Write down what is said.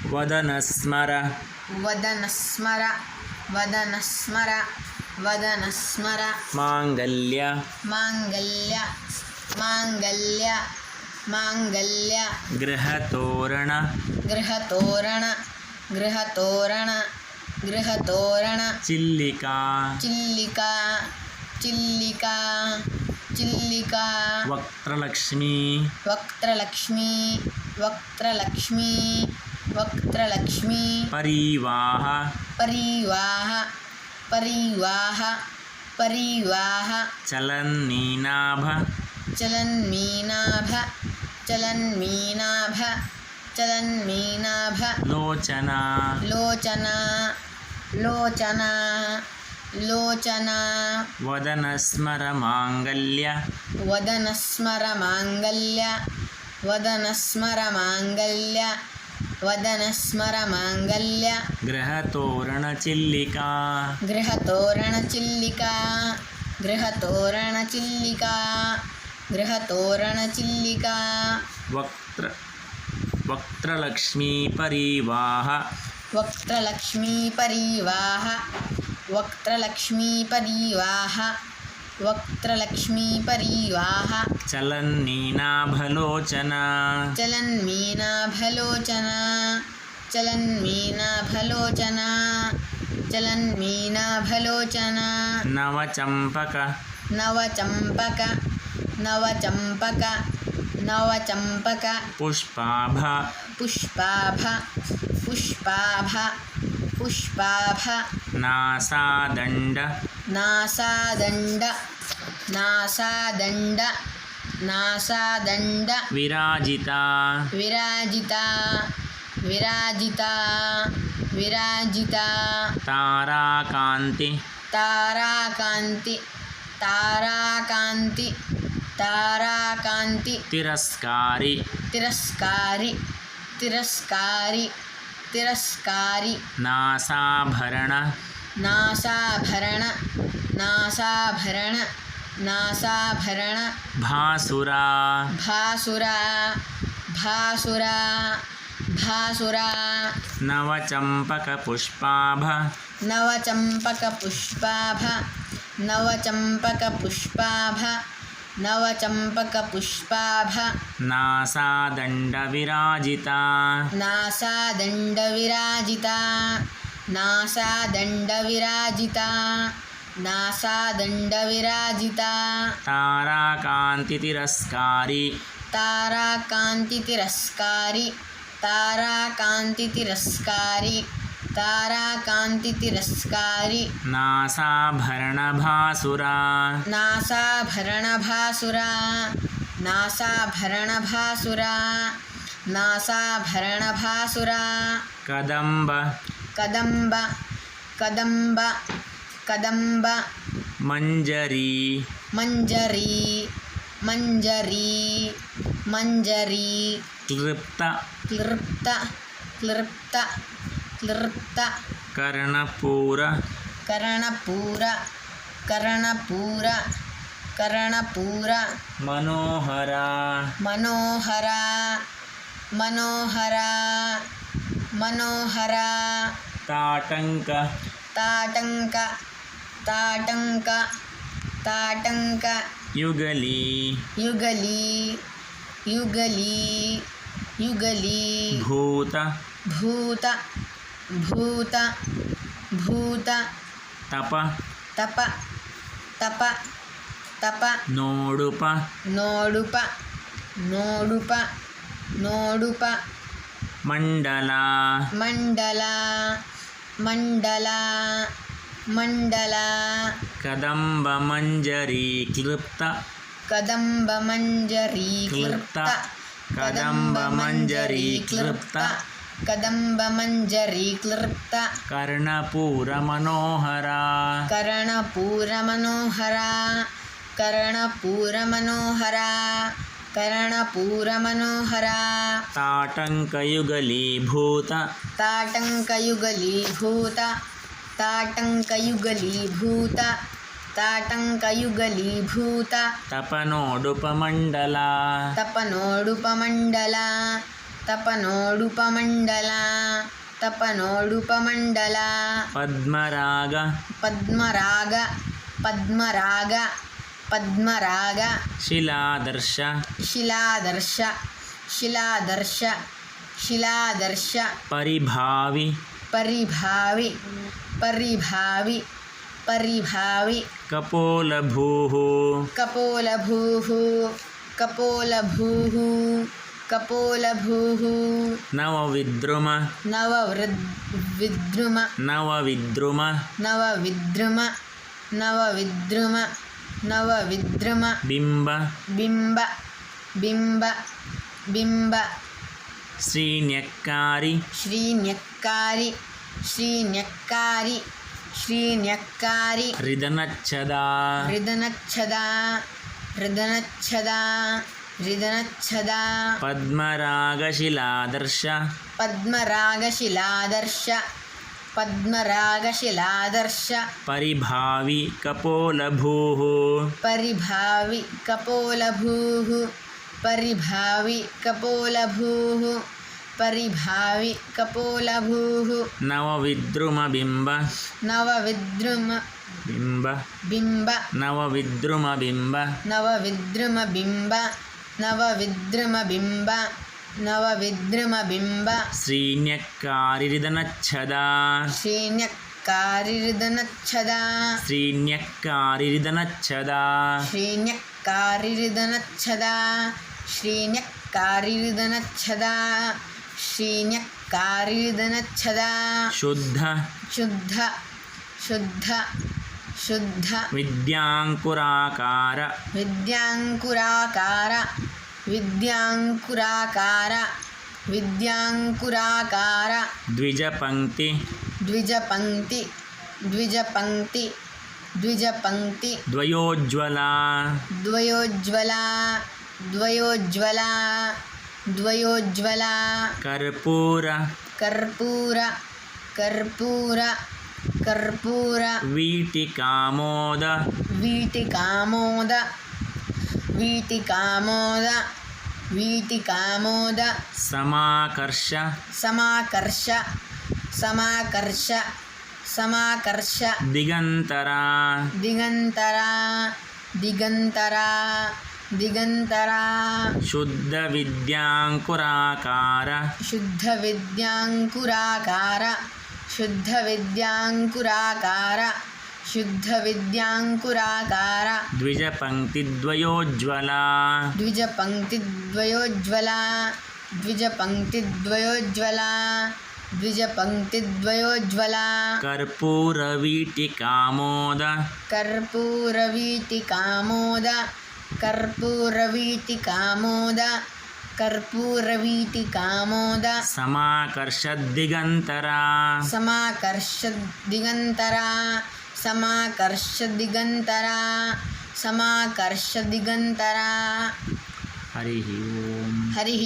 వదనస్మర వదనస్మర వదనస్మర వదనస్మర మాంగళ్య మాంగళ్య మాంగళ్య మాంగళ్య గృహతోరణ గృహతోరణ గృహతోరణ గృహతోరణ చిల్లికా చిల్లికా చిల్లికా చిల్లికా వక్త్రలక్ష్మీ వక్త్రలక్ష్మీ వక్త్రలక్ష్మీ వక్త్రలక్ష్మీ పరీవాహ పరీవాహ పరీవాహ పరీవాహ చలన్నీనాభ చలన్మీనాభ చలన్మీనాభ చలన్మీనాభ లోచన లోచన లోచన లోచన వదనస్మర మాంగళ్య వదనస్మర మాంగళ్య వదనస్మర మాంగళ్య వదనస్మర మాంగళ్య గృహతోరణ చిల్లికా గృహతోరణ చిల్లికా గృహతోరణ చిల్లికా గృహతోరణ చిల్లికా వక్త్రలక్ష్మీ పరీవాహ వక్త్రలక్ష్మీ పరీవాహ వక్త్రలక్ష్మీ పరీవాహ వక్త్రలక్ష్మీ పరీవాహ చలన్నీనాభలోచన చలన్మీనాభలోచన చలన్మీనాభలోచన చలన్మీనాభలోచన నవచంపక నవచంపక నవచంపక నవచంపక పుష్పాభ పుష్పాభ పుష్పాభ పుష్పాభ నాసాదండ నాసాదండ నాసాదండ నాసాదండ విరాజిత విరాజిత విరాజిత విరాజిత తారాకాంతి తారాకాంతి తారాకాంతి తారాకాంతి తిరస్కారి తిరస్కారి తిరస్కారి తిరస్కారి నాసాభరణ నాసాభరణ నాసాభరణ నాసాభరణ భాసురా భాసురా భాసురా భాసురా నవచంపక పుష్పాభ నవచంపక పుష్పాభ నవచంపక పుష్పాభ నవచంపక పుష్పాభ నాసాదండ విరాజిత నాసాదండ విరాజిత నాసాదండ విరాజిత నాసాదండ విరాజిత తారాకాంతి తిరస్కారి తారాకాంతి తిరస్కారి తారాకాంతి తిరస్కారి తారాకాంతి తిరస్కారి నాసాభరణ భాసురా నాసాభరణ భాసురా నాసాభరణ భాసురా నాసాభరణ భాసురా కదంబ కదంబ కదంబ కదంబ మంజరీ మంజరీ మంజరీ మంజరీ క్లుప్త క్లుప్త క్లుప్త క్లుప్త కర్ణపూర కర్ణపూర కర్ణపూర కర్ణపూర మనోహర మనోహర మనోహర మనోహర తాటంక తాటంక తాటంక తాటంక యుగలి యుగలి యుగలి యుగలి భూత భూత భూత భూత తప తప తప తప నోడుప నోడుప నోడుప నోడుప మండల మండల మండల మండల కదంబ మంజరీ క్లుప్త కదంబ మంజరీ క్లుప్త కదంబ మంజరీ క్లుప్త కదంబ మంజరీ క్లుప్త కర్ణపూర మనోహర కర్ణపూర మనోహర కర్ణపూర మనోహర కర్ణపూర మనోహర తాటంక యుగలి భూత తాటంక యుగలి భూత తాటంక యుగలి భూత తాటంక యుగలి భూత తపనోడుప మండల తపనోడుప మండల తపనోడుపమండల తపనోడుపమండల పద్మరాగ పద్మరాగ పద్మరాగ పద్మరాగ శిలాదర్శ శిలాదర్శ శిలాదర్శ శిలాదర్శ పరిభావి పరిభావి పరిభావి పరిభావి కపోలభూః కపోలభూః కపోలభూః కపోలభూః నవవిద్రుమ నవవిద్రుమ నవవిద్రుమ నవవిద్రుమ నవవిద్రుమ నవవిద్రుమ బింబ బింబ బింబ బింబ శ్రీన్యక్కారి శ్రీన్యక్కారి శ్రీన్యక్కారి శ్రీన్యక్కారి హృదనచ్చదా హృదనచ్చదా హృదనచ్చదా హృదనచ్చదా పద్మరాగశిలాదర్శ పద్మరాగశిలాదర్శ పద్మరాగశిలాదర్శ పరిభావి కపోలభూః పరిభావి కపోలభూః పరిభావి కపోలభూః పరిభావి కపోలభూః నవవిద్రుమ బింబ నవవిద్రుమ బింబ బింబ నవవిద్రుమ బింబ నవవిద్రుమ బింబ నవవిద్రుమ బింబ నవవిద్రుమ బింబ శ్రీన్యక్కారి హృదనచ్చదా శ్రీన్యక్కారి హృదనచ్చదా శ్రీన్యక్కారి హృదనచ్చదా శ్రీన్యక్కారి హృదనచ్చదా శ్రీన్యక్కారి హృదనచ్చదా శ్రీన్యక్కారి హృదనచ్చదా శుద్ధ శుద్ధ శుద్ధ శుద్ధ విద్యాంకురాకార విద్యాంకురాకార విద్యాంకురాకార విద్యాంకురాకార ద్విజపంక్తి ద్విజపంక్తి ద్విజపంక్తి ద్విజపంక్తి ద్వయోజ్వల ద్వయోజ్వల ద్వయోజ్వల ద్వయోజ్వల కర్పూర కర్పూర కర్పూర కర్పూర వీటికామోద వీటికామోద వీటికామోద వీటికామోద సమాకర్ష సమాకర్ష సమాకర్ష సమాకర్ష దిగంతరా దిగంతరా దిగంతరా దిగంతరా శుద్ధ విద్యాంకురాకార శుద్ధ విద్యాంకురాకార శుద్ధ విద్యాంకురాకార శుద్ధ విద్యాంకురాకార ద్విజపంక్తి ద్వయోజ్వల ద్విజపంక్తి ద్వయోజ్వల ద్విజపంక్తి ద్వయోజ్వల ద్విజపంక్తి ద్వయోజ్వల కర్పూర వీటికామోద కర్పూర వీటికామోద కర్పూర వీటికామోద కర్పూర వీటికామోద సమాకర్ష దిగంతరా సమాకర్ష దిగంతరా సమాకర్ష దిగంతరా సమాకర్ష దిగంతరా హరి ఓం హరి